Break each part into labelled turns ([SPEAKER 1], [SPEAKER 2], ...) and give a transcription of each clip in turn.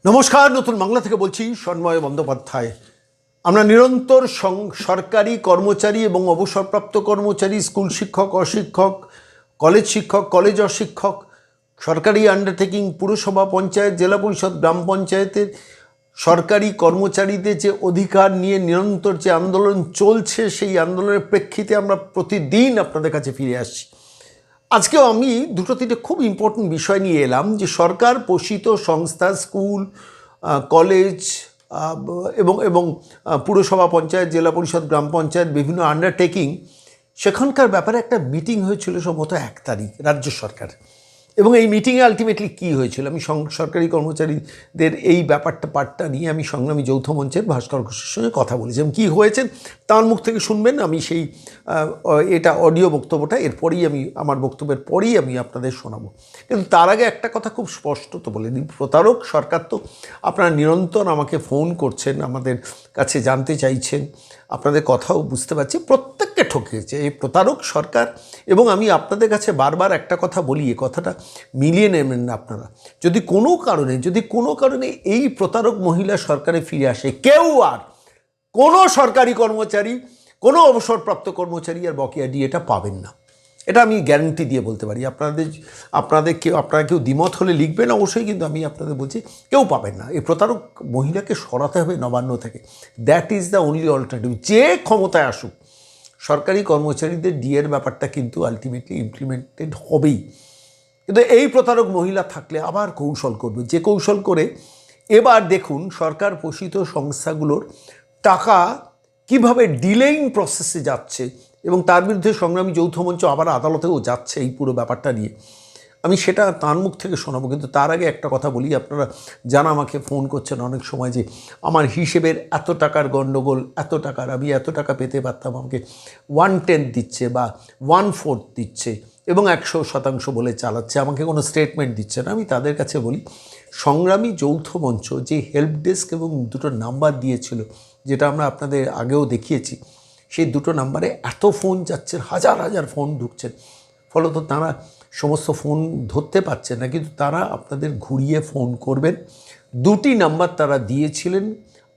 [SPEAKER 1] নমস্কার, নতুন বাংলা থেকে বলছি সন্ময় বন্দ্যোপাধ্যায়। আমরা নিরন্তর সরকারি কর্মচারী এবং অবসরপ্রাপ্ত কর্মচারী, স্কুল শিক্ষক, অশিক্ষক, কলেজ শিক্ষক, কলেজ অশিক্ষক, সরকারি আন্ডারটেকিং, পুরসভা, পঞ্চায়েত, জেলা পরিষদ, গ্রাম পঞ্চায়েতের সরকারি কর্মচারীদের যে অধিকার নিয়ে নিরন্তর যে আন্দোলন চলছে, সেই আন্দোলনের প্রেক্ষিতে আমরা প্রতিদিন আপনাদের কাছে ফিরে আসছি। আজকেও আমি দুটো তিনটে খুব ইম্পর্টেন্ট বিষয় নিয়ে এলাম যে সরকার পোষিত সংস্থা, স্কুল, কলেজ এবং এবং পুরসভা, পঞ্চায়েত, জেলা পরিষদ, গ্রাম পঞ্চায়েত, বিভিন্ন আন্ডারটেকিং, সেখানকার ব্যাপারে একটা মিটিং হয়েছিল সম্ভবত 1 তারিখ রাজ্য সরকার। এবং এই মিটিংয়ে আলটিমেটলি কী হয়েছিল, আমি সরকারি কর্মচারীদের এই পার্টটা নিয়ে আমি সংগ্রামী যৌথ মঞ্চের ভাস্কর ঘোষের সঙ্গে কথা বলেছিলাম। কী হয়েছেন তার মুখ থেকে শুনবেন। আমি সেই এটা অডিও বক্তব্যটা এরপরেই আমার বক্তব্যের পরেই আমি আপনাদের শোনাবো। কিন্তু তার আগে একটা কথা খুব স্পষ্টত বলে দিই, প্রতারক সরকার তো আপনারা নিরন্তর আমাকে ফোন করছেন, আমাদের কাছে জানতে চাইছেন, আপনাদের কথাও বুঝতে পারছি, প্রত্যেককে ঠকিয়েছে এই প্রতারক সরকার। এবং আমি আপনাদের কাছে বারবার একটা কথা বলি, এ কথাটা মিলিয়ে নেবেন না আপনারা। যদি কোনো কারণে এই প্রতারক মহিলা সরকারে ফিরে আসে, কেউ আর কোনো সরকারি কর্মচারী, কোনো অবসরপ্রাপ্ত কর্মচারী আর বকেয়া ডিএটা পাবেন না। এটা আমি গ্যারান্টি দিয়ে বলতে পারি। আপনারা কেউ দ্বিমত হলে লিখবেন অবশ্যই, কিন্তু আমি আপনাদের বলছি কেউ পাবেন না। এই প্রতারক মহিলাকে সরাতে হবে নবান্ন থেকে। That is the only alternative. যে ক্ষমতায় আসুক, সরকারি কর্মচারীদের ডিএর ব্যাপারটা কিন্তু আলটিমেটলি ইমপ্লিমেন্টেড হবেই। কিন্তু এই প্রতারক মহিলা থাকলে আবার কৌশল করবে, যে কৌশল করে এবার দেখুন সরকার পোষিত সংস্থাগুলোর টাকা কিভাবে ডিলেইং প্রসেসে যাচ্ছে, এবং তার বিরুদ্ধে সংগ্রামী যৌথ মঞ্চ আবার আদালতেও যাচ্ছে এই পুরো ব্যাপারটা নিয়ে। আমি সেটা তার মুখ থেকে শোনাবো। কিন্তু তার আগে একটা কথা বলি, আপনারা যারা আমাকে ফোন করছেন অনেক সময় যে আমার হিসেবের এত টাকার গণ্ডগোল, এত টাকার আমি এত টাকা পেতে পারতাম, আমাকে 1/10 দিচ্ছে বা 1/4 দিচ্ছে এবং 100% বলে চালাচ্ছে, আমাকে কোনো স্টেটমেন্ট দিচ্ছে না। আমি তাদের কাছে বলি, সংগ্রামী যৌথ মঞ্চ যে হেল্প ডেস্ক এবং দুটো নাম্বার দিয়েছিল, যেটা আমরা আপনাদের আগেও দেখিয়েছি, সেই দুটো নাম্বারে এত ফোন যাচ্ছে, হাজার হাজার ফোন ঢুকছেন, ফলত তারা সমস্ত ফোন ধরতে পারছে না। কিন্তু তারা আপনাদের ঘুরিয়ে ফোন করবেন। 2টি নাম্বার তারা দিয়েছিলেন,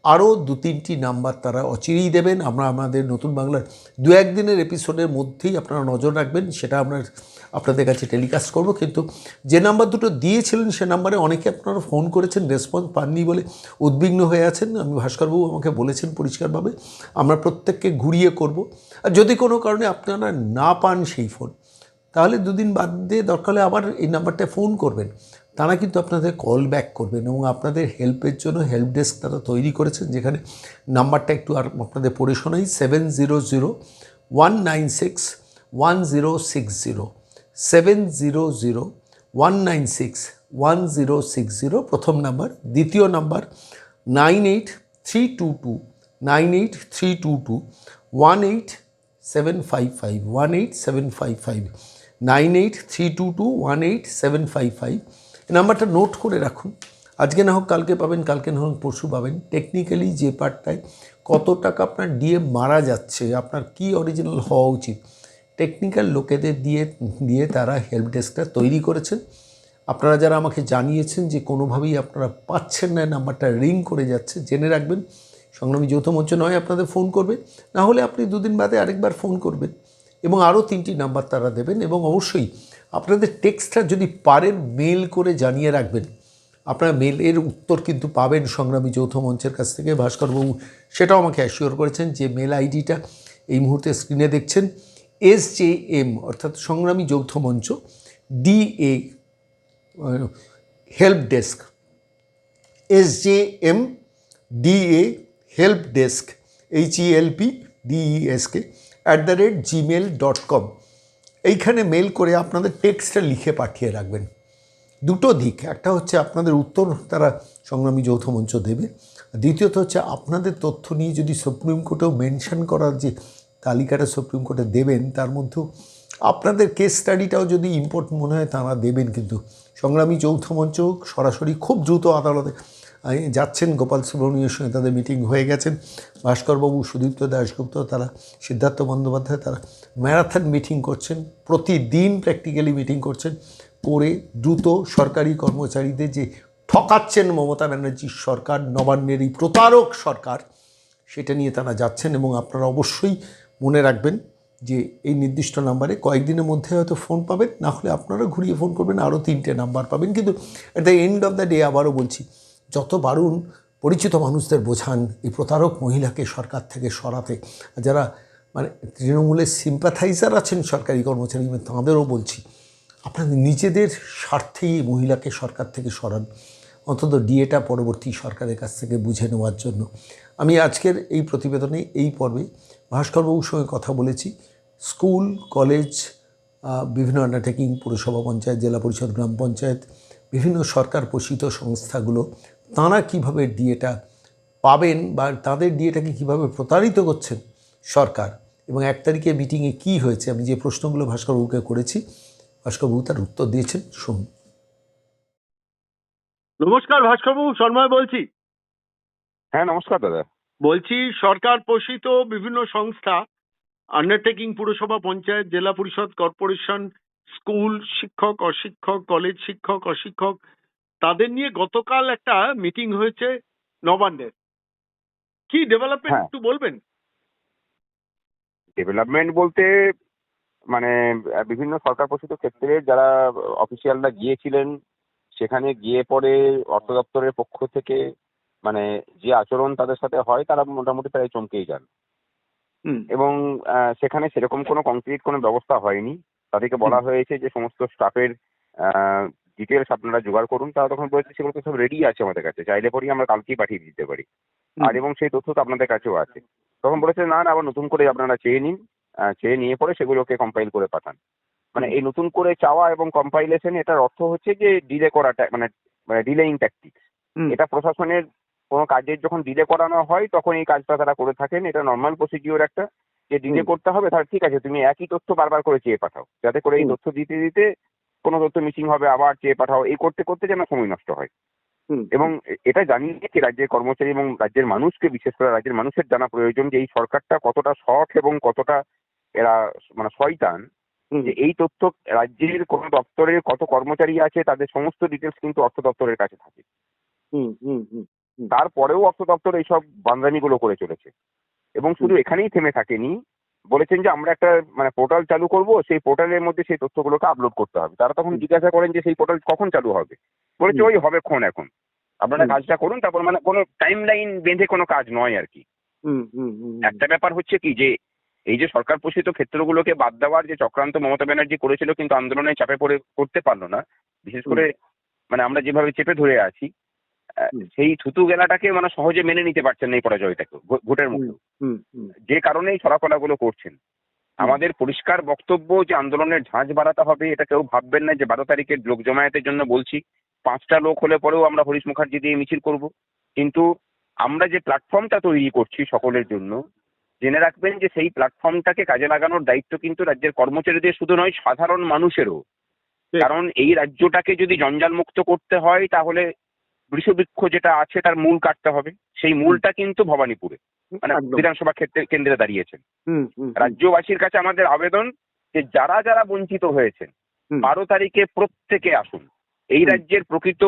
[SPEAKER 1] আরও 2-3টি নাম্বার তারা অচিরেই দেবেন। আমরা আমাদের নতুন বাংলার 2-1 দিনের এপিসোডের মধ্যেই আপনারা নজর রাখবেন, সেটা আপনাদের কাছে টেলিকাস্ট করব। কিন্তু যে নাম্বার দুটো দিয়েছিলেন সে নাম্বারে অনেকে আপনারা ফোন করেছেন, রেসপন্স পাননি বলে উদ্বিগ্ন হয়ে আছেন। আমি ভাস্করবাবু আমাকে বলেছেন পরিষ্কারভাবে, আমরা প্রত্যেককে ঘুরিয়ে করব। আর যদি কোনো কারণে আপনারা না পান সেই ফোন, তাহলে 2 দিন বাদ দিয়ে দরকার হলে আবার এই নাম্বারটায় ফোন করবেন। তারা কিন্তু আপনাদের কল ব্যাক করবেন এবং আপনাদের হেল্পের জন্য হেল্প ডেস্ক তারা তৈরি করেছেন, যেখানে নাম্বারটা একটু আর আপনাদের পড়ে শোনাই, 700-196-1060, 700-196-1060 প্রথম নাম্বার। দ্বিতীয় নাম্বার 98-322, 18755, 18755, 98-322-18755। এই নাম্বারটা নোট করে রাখুন। আজকে না হোক কালকে পাবেন, কালকে না হোক পরশু পাবেন। টেকনিক্যালি যে পার্টটায় কত টাকা আপনার ডিএ মারা যাচ্ছে, আপনার কি অরিজিনাল হওয়া উচিত, টেকনিক্যাল লোকেদের দিয়ে তারা হেল্প ডেস্কটা তৈরি করেছেন। আপনারা যারা আমাকে জানিয়েছেন যে কোনোভাবেই আপনারা পাচ্ছেন না, নাম্বারটা রিং করে যাচ্ছে, জেনে রাখবেন সংগ্রামী যৌথ মঞ্চ নয় আপনাদের ফোন করবে, না হলে আপনি 2 দিন বাদে আরেকবার ফোন করবেন এবং আরও 3টি নাম্বার তারা দেবেন। এবং অবশ্যই আপনাদের টেক্সটটা যদি পারেন মেল করে জানিয়ে রাখবেন। আপনারা মেলের উত্তর কিন্তু পাবেন সংগ্রামী যৌথ মঞ্চের কাছ থেকে। ভাস্করবাবু সেটাও আমাকে অ্যাসিওর করেছেন যে মেল আইডিটা এই মুহূর্তে স্ক্রিনে দেখছেন, SJM অর্থাৎ সংগ্রামী যৌথ মঞ্চ DA help desk, SJM DA help desk HELPDESK @gmail.com। এইখানে মেল করে আপনাদের টেক্সটটা লিখে পাঠিয়ে রাখবেন। দুটো দিক, একটা হচ্ছে আপনাদের উত্তর তারা সংগ্রামী যৌথ মঞ্চ দেবে, দ্বিতীয়ত হচ্ছে আপনাদের তথ্য নিয়ে যদি সুপ্রিম কোর্টেও মেনশন করার যে তালিকাটা সুপ্রিম কোর্টে দেবেন, তার মধ্যেও আপনাদের কেস স্টাডিটাও যদি ইম্পর্টেন্ট মনে হয় তারা দেবেন। কিন্তু সংগ্রামী যৌথ মঞ্চ সরাসরি খুব দ্রুত আদালতে যাচ্ছেন। গোপাল সুব্রমণিয়ার সঙ্গে তাদের মিটিং হয়ে গেছেন, ভাস্করবাবু, সুদীপ্ত দাশগুপ্ত, তারা সিদ্ধার্থ বন্দ্যোপাধ্যায়, তারা ম্যারাথন মিটিং করছেন, প্রতিদিন প্র্যাকটিক্যালি মিটিং করছেন, করে দ্রুত সরকারি কর্মচারীদের যে ঠকাচ্ছেন মমতা ব্যানার্জির সরকার, নবান্নের এই প্রতারক সরকার, সেটা নিয়ে তারা যাচ্ছেন। এবং আপনারা অবশ্যই মনে রাখবেন যে এই নির্দিষ্ট নাম্বারে কয়েকদিনের মধ্যে হয়তো ফোন পাবেন, না হলে আপনারা ঘুরিয়ে ফোন করবেন, আরও 3টে নাম্বার পাবেন। কিন্তু at the end of the day আবারও বলছি, যত বারণ পরিচিত মানুষদের বোঝান এই প্রতারক মহিলাকে সরকার থেকে সরাতে। যারা মানে তৃণমূলের সিম্প্যাথাইজার আছেন সরকারি কর্মচারী, তাঁদেরও বলছি আপনাদের নিজেদের স্বার্থেই এই মহিলাকে সরকার থেকে সরান, অন্তত ডিএটা পরবর্তী সরকারের কাছ থেকে বুঝে নেওয়ার জন্য। আমি আজকের এই প্রতিবেদনে এই পর্বে ভাস্করবাবুর সঙ্গে কথা বলেছি। স্কুল, কলেজ, বিভিন্ন আন্ডারটেকিং, পুরসভা, পঞ্চায়েত, জেলা পরিষদ, গ্রাম পঞ্চায়েত, বিভিন্ন সরকার পোষিত সংস্থাগুলো তাঁরা কীভাবে ডিএটা পাবেন বা তাদের ডিএটাকে কীভাবে প্রতারিত করছেন সরকার, এবং 1 তারিখে মিটিংয়ে কী হয়েছে, আমি যে প্রশ্নগুলো ভাস্করবাবুকে করেছি ভাস্করবাবু তার উত্তর দিয়েছেন, শুনুন।
[SPEAKER 2] নমস্কার ভাস্করবাবু, সন্ময় বলছি।
[SPEAKER 3] হ্যাঁ, নমস্কার দাদা।
[SPEAKER 2] বলছি সরকার পোষিত বিভিন্ন সংস্থা, আন্ডারটেকিং, পুরসভা, পঞ্চায়েত, জেলা পরিষদ, কর্পোরেশন, স্কুল শিক্ষক, অশিক্ষক, কলেজ শিক্ষক, অশিক্ষক, তাদের নিয়ে গতকাল একটা মিটিং হয়েছে নবান্নের। কি ডেভেলপমেন্ট
[SPEAKER 3] হ্যাঁ,
[SPEAKER 2] একটু বলবেন?
[SPEAKER 3] ডেভেলপমেন্ট বলতে মানে বিভিন্ন সরকার পোষিত ক্ষেত্রে যারা অফিসিয়ালরা গিয়েছিলেন, সেখানে গিয়ে পরে অর্থ দপ্তরের পক্ষ থেকে মানে যে আচরণ তাদের সাথে হয়, তারা মোটামুটি প্রায় চমকেই যান। এবং সেখানে সেরকম কোনো কংক্রিট কোনো ব্যবস্থা হয়নি। তাদেরকে বলা হয়েছে যে সমস্ত স্টাফের ডিটেলস আপনারা জোগাড় করুন। তারা তখন বলেছে সেগুলো তো সব রেডি আছে আমাদের কাছে, চাইলে পরেই আমরা কালকেই পাঠিয়ে দিতে পারি। আর এবং সেই তথ্য তো আপনাদের কাছেও আছে। তখন বলেছে না না, আবার নতুন করে আপনারা চেয়ে নিন, চেয়ে নিয়ে পরে সেগুলোকে কম্পাইল করে পাঠান। মানে এই নতুন করে চাওয়া এবং কম্পাইলেশন, এটার অর্থ হচ্ছে যে ডিলে করাটা, মানে ডিলেইং ট্যাকটিক্স। এটা প্রশাসনের কোনো কাজের যখন ডিলে করানো হয় তখন এই কাজটা তারা করে থাকেন। এটা নর্মাল প্রসিডিওর একটা, যে ডিলে করতে হবে, তাহলে ঠিক আছে তুমি একই তথ্য বারবার করে চেয়ে পাঠাও, যাতে করে এই তথ্য দিতে দিতে কোনো তথ্য মিসিং হবে, আবার চেয়ে পাঠাও, এই করতে করতে যেন সময় নষ্ট হয়। এবং এটা জানিয়ে কি রাজ্যের কর্মচারী এবং রাজ্যের মানুষকে, বিশেষ করে রাজ্যের মানুষের জানা প্রয়োজন যে এই সরকারটা কতটা সৎ এবং কতটা এরা মানে শয়তান, যে এই তথ্য রাজ্যের কোন দপ্তরের কত কর্মচারী আছে তাদের সমস্ত ডিটেলস কিন্তু অর্থ দপ্তরের কাছে থাকে। তারপরেও অর্থ দপ্তর এইসব বান্দানিগুলো করে চলেছে। এবং শুধু এখানেই থেমে থাকেনি, বলেছেন যে আমরা একটা মানে পোর্টাল চালু করব, সেই পোর্টালের মধ্যে সেই তথ্যগুলোকে আপলোড করতে হবে। তারা তখন জিজ্ঞাসা করেন যে সেই পোর্টাল কখন চালু হবে, বলেছে ওই হবে ক্ষণ, এখন আপনারা কাজটা করুন। তারপর মানে কোনো টাইম লাইন বেঁধে কোনো কাজ নয় আর কি। একটা ব্যাপার হচ্ছে কি, যে এই যে সরকার পোষিত ক্ষেত্রগুলোকে বাদ দেওয়ার যে চক্রান্ত মমতা ব্যানার্জি করেছিল, কিন্তু আন্দোলনের চাপে পড়ে করতে পারলো না। বিশেষ করে মানে আমরা যেভাবে চেপে ধরে আছি, সেই থুতু গেলাটাকে মানে সহজে মেনে নিতে পারছেন না এই পরাজয়টাকে ভোটের মুখে, যে কারণে এই ছড়াফলাগুলো করছেন। আমাদের পরিষ্কার বক্তব্য যে আন্দোলনের ঝাঁজ বাড়াতে হবে, এটা কেউ ভাববেন না যে 12 তারিখের লোক জমায়েতের জন্য বলছি। 5টা লোক হলে পরেও আমরা হরিশ মুখার্জি দিয়ে মিছিল করব। কিন্তু আমরা যে প্ল্যাটফর্মটা তৈরি করছি সকলের জন্য, জেনে রাখবেন যে সেই প্ল্যাটফর্মটাকে কাজে লাগানোর দায়িত্ব কিন্তু রাজ্যের কর্মচারীদের শুধু নয়, সাধারণ মানুষেরও। কারণ এই রাজ্যটাকে যদি জঞ্জাল মুক্ত করতে হয়, তাহলে বৃষবৃক্ষ যেটা আছে তার মূল কাটতে হবে। সেই মূলটা কিন্তু ভবানীপুরে, মানে বিধানসভা কেন্দ্রে দাঁড়িয়েছেন। রাজ্যবাসীর কাছে আমাদের আবেদন যে যারা যারা বঞ্চিত হয়েছেন, 12 তারিখে প্রত্যেকে আসুন। এই রাজ্যের প্রকৃত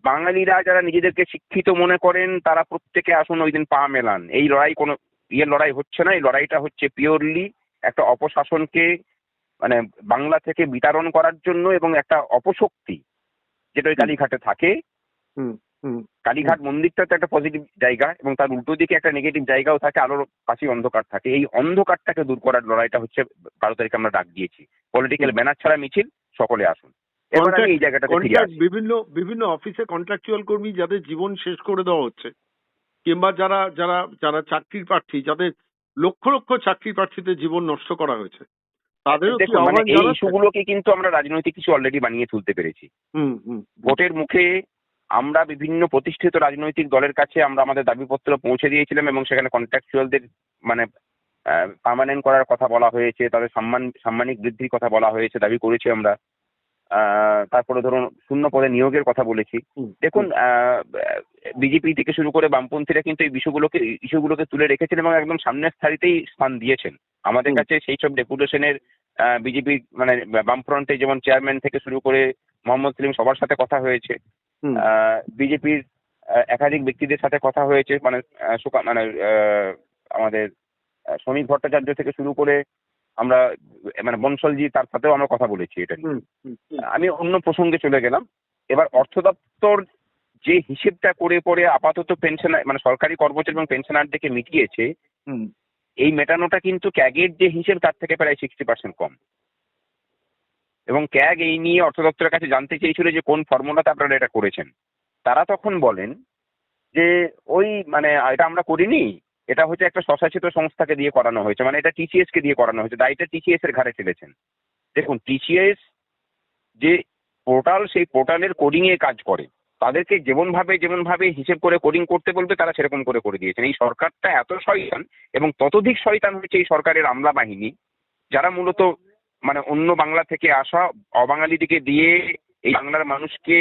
[SPEAKER 3] বাঙালিরা যারা নিজেদেরকে শিক্ষিত মনে করেন, তারা প্রত্যেকে আসুন, ওই দিন পা মেলান। এই লড়াই কোনো লড়াই হচ্ছে না, এই লড়াইটা হচ্ছে পিওরলি একটা অপশাসনকে মানে বাংলা থেকে বিতাড়ন করার জন্য, এবং একটা অপশক্তি যেটা ওই কালীঘাটে থাকে। কালীঘাট মন্দিরটা তো একটা পজিটিভ জায়গা, এবং তার উল্টো দিকে একটা নেগেটিভ জায়গাও থাকে, আলোর পাশে অন্ধকার থাকে। এই অন্ধকারটাকে দূর করার লড়াইটা হচ্ছে 12 তারিখে আমরা ডাক দিয়েছি। পলিটিক্যাল ব্যানার ছাড়া মিছিল, সকলে আসুন। এবার আমি এই জায়গাটাতে ফিরে আসি।
[SPEAKER 2] বিভিন্ন অফিসে কন্ট্রাকচুয়াল কর্মী যাদের জীবন শেষ করে দেওয়া হচ্ছে, কিংবা যারা যারা যারা চাকরির প্রার্থী, যাদের লক্ষ লক্ষ চাকরি প্রার্থীদের জীবন নষ্ট করা হয়েছে, তাদেরও কি
[SPEAKER 3] দেখুন, মানে
[SPEAKER 2] আহ্বান
[SPEAKER 3] এই
[SPEAKER 2] জানাচ্ছেন?
[SPEAKER 3] ইস্যুগুলোকে কিন্তু আমরা রাজনৈতিক কিছু অলরেডি বানিয়ে তুলতে পেরেছি। ভোটের মুখে আমরা বিভিন্ন প্রতিষ্ঠিত রাজনৈতিক দলের কাছে আমরা আমাদের দাবিপত্র পৌঁছে দিয়েছিলাম, এবং সেখানে কন্ট্রাকচুয়ালদের মানে পার্মানেন্ট করার কথা বলা হয়েছে, তাদের সাম্মানিক বৃদ্ধির কথা বলা হয়েছে, দাবি করেছি আমরা। তারপরে ধরুন শূন্য পদে নিয়োগের কথা বলেছি। দেখুন, বিজেপি থেকে শুরু করে বামপন্থীরা কিন্তু এই ইস্যুগুলোকে তুলে রেখেছেন এবং একদম সামনের সারিতেই স্থান দিয়েছেন। আমাদের কাছে সেই সব ডেপুটেশনের বিজেপি মানে বামফ্রন্টে যেমন চেয়ারম্যান থেকে শুরু করে মোহাম্মদ সেলিম সবার সাথে কথা হয়েছে,
[SPEAKER 2] হুম,
[SPEAKER 3] বিজেপির একাধিক ব্যক্তিদের সাথে কথা হয়েছে, মানে আমাদের শ্রমিক ভট্টাচার্য থেকে শুরু করে আমরা মানে বনসলজি তার সাথেও আমরা কথা বলেছি এটা নিয়ে।
[SPEAKER 2] হুম, হুম, হুম,
[SPEAKER 3] আমি অন্য প্রসঙ্গে চলে গেলাম। এবার অর্থ দপ্তর যে হিসেবটা করে পরে আপাতত পেনশন মানে সরকারি কর্মচারী এবং পেনশনারদেরকে মিটিয়েছে,
[SPEAKER 2] হুম,
[SPEAKER 3] এই মেটানোটা কিন্তু ক্যাগের যে হিসেব তার থেকে প্রায় 60% কম। এবং ক্যাগ এই নিয়ে অর্থ দপ্তরের কাছে জানতে চেয়েছিল যে কোন ফর্মুলাতে আপনারা এটা করেছেন। তারা তখন বলেন যে ওই মানে এটা আমরা করিনি, এটা হচ্ছে একটা স্বশাসিত সংস্থাকে দিয়ে করানো হয়েছে, মানে এটা টিসিএস কে দিয়ে করানো হয়েছে, দায়টা টিসিএস এর ঘাড়ে ফেলেছেন। দেখুন, টিসিএস যে পোর্টাল, সেই পোর্টালের কোডিং এ কাজ করে, তাদেরকে যেমন ভাবে হিসেব করে কোডিং করতে বলবে তারা সেরকম করে করে দিয়েছেন। এই সরকারটা এত শয়তান, এবং ততোধিক শয়তান হচ্ছে এই সরকারের আমলা বাহিনী, যারা মূলত মানে অন্য বাংলা থেকে আসা অবাঙালিদিকে দিয়ে এই বাংলার মানুষকে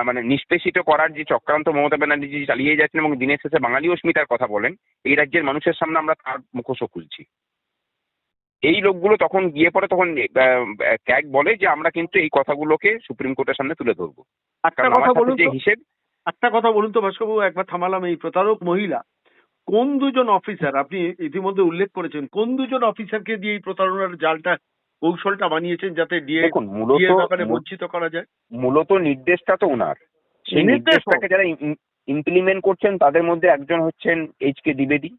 [SPEAKER 3] মানে নিষ্পেষিত করার যে চক্রান্ত মমতা ব্যানার্জি চালিয়ে যাচ্ছেন, এবং দিনের শেষে বাঙালি অস্মিতার কথা বলেন, এই রাজ্যের মানুষের সামনে আমরা তার মুখোশও খুলছি। এই লোকগুলো তখন গিয়ে পড়ে, তখন ক্যাগ বলে যে আমরা কিন্তু এই কথাগুলোকে সুপ্রিম কোর্টের সামনে তুলে ধরবো,
[SPEAKER 2] একটা
[SPEAKER 3] কারণ
[SPEAKER 2] কথা
[SPEAKER 3] আমার সাথে
[SPEAKER 2] বলুন
[SPEAKER 3] যে
[SPEAKER 2] তো,
[SPEAKER 3] হিসেব।
[SPEAKER 2] একটা কথা বলুন তো ভাস্করবাবু, একবার থামালাম। এই প্রতারক মহিলা কোন দুজন অফিসার, আপনি ইতিমধ্যে উল্লেখ করেছেন, কোন দুজন অফিসারকে দিয়ে এই প্রতারণার জালটা, কৌশলটা বানিয়েছেন যাতে ডিএ
[SPEAKER 3] দেখুন, মূলত
[SPEAKER 2] ব্যাপারে বঞ্চিত করা যায়?
[SPEAKER 3] মূলত নির্দেশটা তো ওনার, সেই
[SPEAKER 2] নির্দেশ
[SPEAKER 3] নির্দেশটাকে যারা ইমপ্লিমেন্ট করছেন তাদের মধ্যে একজন হচ্ছেন এইচ.কে দ্বিবেদী,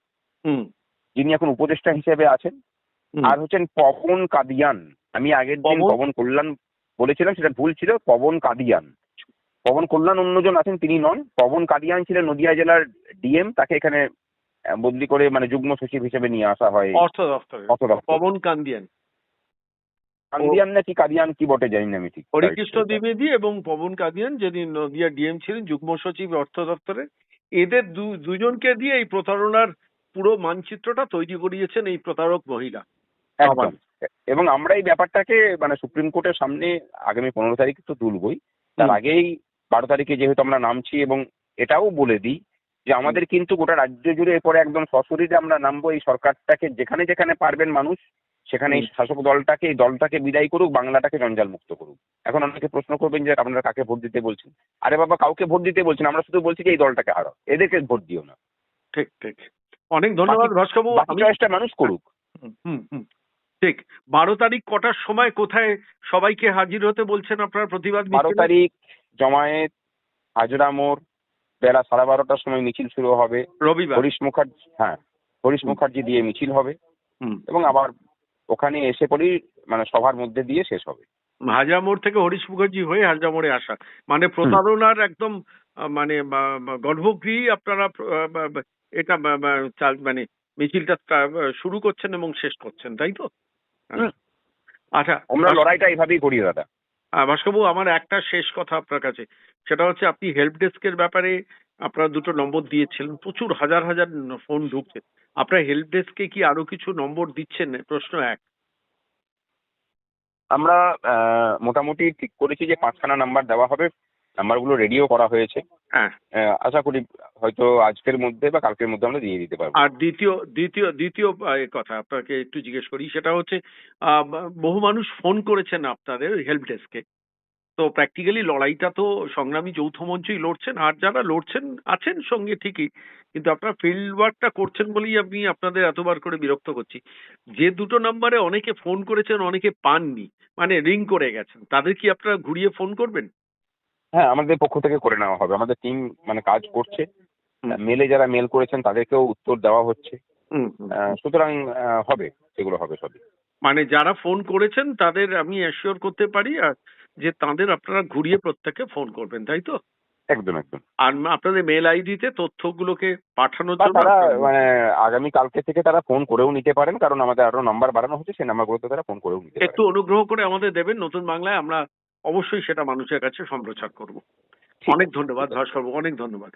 [SPEAKER 2] হুম,
[SPEAKER 3] যিনি এখন উপদেষ্টা হিসেবে আছেন,
[SPEAKER 2] হুম,
[SPEAKER 3] আর হচ্ছেন পবন কাদিয়ান। আমি আগের দিন
[SPEAKER 2] পবন?
[SPEAKER 3] পবন কল্যাণ বলেছিলাম, সেটা ভুল ছিল, পবন কাদিয়ান। পবন কল্যাণ অন্যজন আছেন, তিনি নন। পবন কাদিয়ান ছিলেন নদিয়া জেলার ডিএম, তাকে এখানে বদলি করে মানে যুগ্ম সচিব হিসেবে নিয়ে আসা হয়
[SPEAKER 2] অর্থ দপ্তরে
[SPEAKER 3] অর্থ দপ্তর।
[SPEAKER 2] পবন কান্দিয়ান,
[SPEAKER 3] কান্দিয়ান নাকি কাদিয়ান কি বটে জানি না আমি ঠিক।
[SPEAKER 2] হরিকৃষ্ণ দ্বিবেদী এবং পবন কাদিয়ান, যিনি নদিয়া ডিএম ছিলেন, যুগ্ম সচিব অর্থ দপ্তরে। এদের দুজনকে দিয়ে এই প্রতারণার পুরো মানচিত্রটা তৈরি করিয়েছেন এই প্রতারক মহিলা।
[SPEAKER 3] একদম। এবং আমরা এই ব্যাপারটাকে মানে সুপ্রিম কোর্টের সামনে আগামী 15 তারিখে তো তুলবই, তার
[SPEAKER 2] হুম,
[SPEAKER 3] আগেই 12 তারিখে যেহেতু আমরা নামছি, এবং এটাও বলে দিই যে আমাদের কিন্তু গোটা রাজ্য জুড়ে এরপরে একদম সশরীরে আমরা নামবো। এই সরকারটাকে যেখানে যেখানে পারবেন মানুষ, সেখানে এই শাসক দলটাকে, এই দলটাকে বিদায় করুক, বাংলাটাকে জঞ্জাল মুক্ত করুক। এখন অনেকে প্রশ্ন করবেন যে আপনারা কাকে ভোট দিতে বলছেন। আরে বাবা, কাউকে ভোট দিতে বলছেন, আমরা শুধু বলছি যে এই দলটাকে হারাও, এদেরকে ভোট দিও না।
[SPEAKER 2] ঠিক ঠিক। অনেক ধন্যবাদ ভাস্করবাবু।
[SPEAKER 3] বাকি চয়েসটা মানুষ করুক।
[SPEAKER 2] হুম, হুম, হুম, ঠিক। 12 তারিখ কটার সময় কোথায় সবাইকে হাজির হতে বলছেন আপনার প্রতিবাদ
[SPEAKER 3] 12
[SPEAKER 2] মিছিলে?
[SPEAKER 3] তারিখ জমায়েত হাজরা মোড়, বেলা 12:30টার সময় মিছিল শুরু হবে।
[SPEAKER 2] রবিবার।
[SPEAKER 3] হরিশ মুখার্জি দিয়ে মিছিল হবে,
[SPEAKER 2] হুম।
[SPEAKER 3] এবং আবার ওখানে এসে পরেই মানে সভার মধ্যে দিয়ে শেষ হবে।
[SPEAKER 2] হাজরা মোড় থেকে হরিশ মুখার্জি হয়ে হাজরা মোড়ে আসা, মানে প্রতারণার একদম মানে গর্ভগৃহী আপনারা এটা মানে মিছিলটা শুরু করছেন এবং শেষ করছেন, তাই তো? হ্যাঁ। আচ্ছা
[SPEAKER 3] আমরা লড়াইটা এইভাবেই করি দাদা।
[SPEAKER 2] ভাস্করবাবু, আমার একটা শেষ কথা আপনার কাছে, সেটা হচ্ছে আপনি হেল্প ডেস্কের ব্যাপারে আপনারা দুটো নম্বর দিয়েছিলেন, প্রচুর হাজার হাজার ফোন ঢুকছে। আপনার হেল্প ডেস্কে কি আরো কিছু নম্বর দিচ্ছেন? প্রশ্ন এক।
[SPEAKER 3] আমরা মোটামুটি ঠিক করেছি যে 5খানা নাম্বার দেওয়া হবে, নাম্বারগুলো রেডিও করা হয়েছে।
[SPEAKER 2] হ্যাঁ।
[SPEAKER 3] আশা করি হয়তো আজকের মধ্যে বা কালকের মধ্যে আমরা দিয়ে দিতে পারবো।
[SPEAKER 2] আর দ্বিতীয় দ্বিতীয় দ্বিতীয় কথা আপনাকে একটু জিজ্ঞেস করি, সেটা হচ্ছে বহু মানুষ ফোন করেছেন আপনাদের হেল্প ডেস্কে। তো প্র্যাকটিক্যালি লড়াইটা তো সংগ্রামী যৌথ মঞ্চই লড়ছেন, আর যারা লড়ছেন আছেন সঙ্গে ঠিকই, কিন্তু আপনারা ফিল্ড ওয়ার্কটা করছেন বলেই আমি আপনাদের এতবার করে বিরক্ত করছি। যে দুটো নাম্বারে অনেকে ফোন করেছেন, অনেকে পাননি, মানে রিং করে গেছেন, তাদের কি আপনারা ঘুরিয়ে ফোন করবেন?
[SPEAKER 3] হ্যাঁ, আমাদের পক্ষ থেকে করে নেওয়া হবে। আমাদের টিম মানে কাজ করছে।
[SPEAKER 2] হুম,
[SPEAKER 3] মেলে যারা মেল করেছেন তাদেরকেও উত্তর দেওয়া হচ্ছে।
[SPEAKER 2] হুম, হুম।
[SPEAKER 3] সুতরাং হবে, সেগুলো হবে সবই।
[SPEAKER 2] মানে যারা ফোন করেছেন তাদের আমি অ্যাসিওর করতে পারি যে তাদের আপনারা ঘুরিয়ে প্রত্যেককে ফোন করবেন, তাই তো?
[SPEAKER 3] একদম একদম।
[SPEAKER 2] আর আপনাদের মেল আইডিতে তথ্যগুলোকে পাঠানোর
[SPEAKER 3] বা
[SPEAKER 2] জন্য
[SPEAKER 3] তারা মানে আগামী কালকে থেকে তারা ফোন করেও নিতে পারেন, কারণ আমাদের আরো নাম্বার বাড়ানো হচ্ছে, সেই নাম্বারগুলোতে তারা ফোন করেও নিতে
[SPEAKER 2] একটু
[SPEAKER 3] পারেন।
[SPEAKER 2] অনুগ্রহ করে আমাদের দেবেন নতুন বাংলায়, আমরা অবশ্যই সেটা মানুষের কাছে সম্প্রচার করব।
[SPEAKER 3] ঠিক
[SPEAKER 2] অনেক
[SPEAKER 3] আছে,
[SPEAKER 2] ধন্যবাদ
[SPEAKER 3] ঠিক আছে।
[SPEAKER 2] ভাস্করবাবু, অনেক ধন্যবাদ।